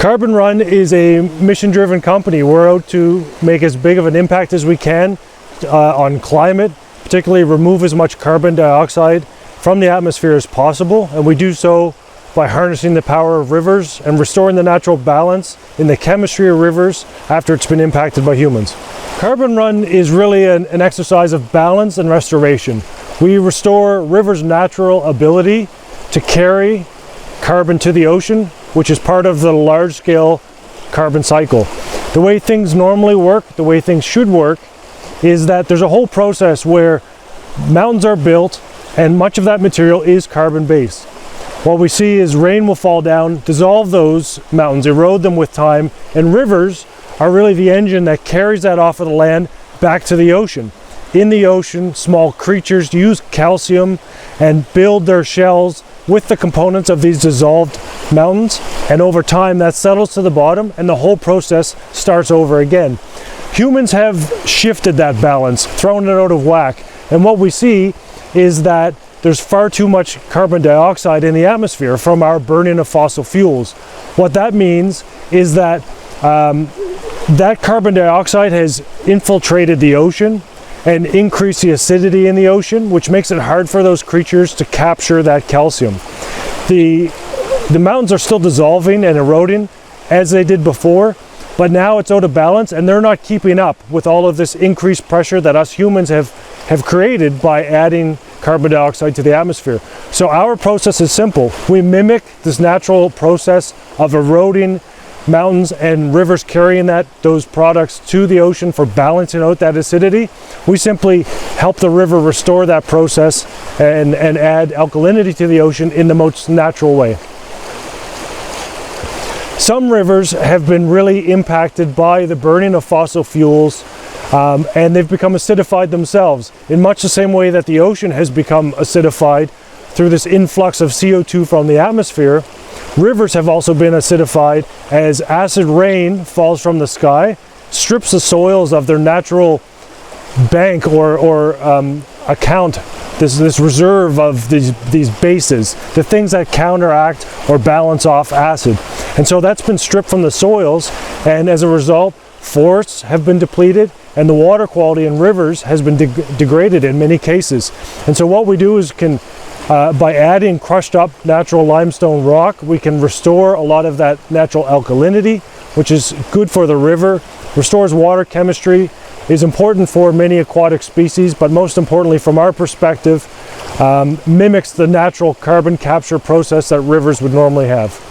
CarbonRun is a mission-driven company. We're out to make as big of an impact as we can on climate, particularly remove as much carbon dioxide from the atmosphere as possible, and we do so by harnessing the power of rivers and restoring the natural balance in the chemistry of rivers after it's been impacted by humans. CarbonRun is really an exercise of balance and restoration. We restore rivers' natural ability to carry carbon to the ocean, which is part of the large-scale carbon cycle. The way things normally work, the way things should work, is that there's a whole process where mountains are built and much of that material is carbon-based. What we see is rain will fall down, dissolve those mountains, erode them with time, and rivers are really the engine that carries that off of the land back to the ocean. In the ocean, small creatures use calcium and build their shells with the components of these dissolved mountains, and over time that settles to the bottom and the whole process starts over again. Humans have shifted that balance, thrown it out of whack, and what we see is that there's far too much carbon dioxide in the atmosphere from our burning of fossil fuels. What that means is that that carbon dioxide has infiltrated the ocean and increased the acidity in the ocean, which makes it hard for those creatures to capture that calcium. The mountains are still dissolving and eroding as they did before, but now it's out of balance and they're not keeping up with all of this increased pressure that us humans have created by adding carbon dioxide to the atmosphere. So our process is simple. We mimic this natural process of eroding mountains and rivers carrying those products to the ocean for balancing out that acidity. We simply help the river restore that process and add alkalinity to the ocean in the most natural way. Some rivers have been really impacted by the burning of fossil fuels, and they've become acidified themselves in much the same way that the ocean has become acidified through this influx of CO2 from the atmosphere. Rivers have also been acidified as acid rain falls from the sky, strips the soils of their natural bank or account, this reserve of these bases, the things that counteract or balance off acid. And so that's been stripped from the soils, and as a result, forests have been depleted and the water quality in rivers has been degraded in many cases. And so what we do is by adding crushed up natural limestone rock, we can restore a lot of that natural alkalinity, which is good for the river, restores water chemistry, is important for many aquatic species, but most importantly from our perspective, mimics the natural carbon capture process that rivers would normally have.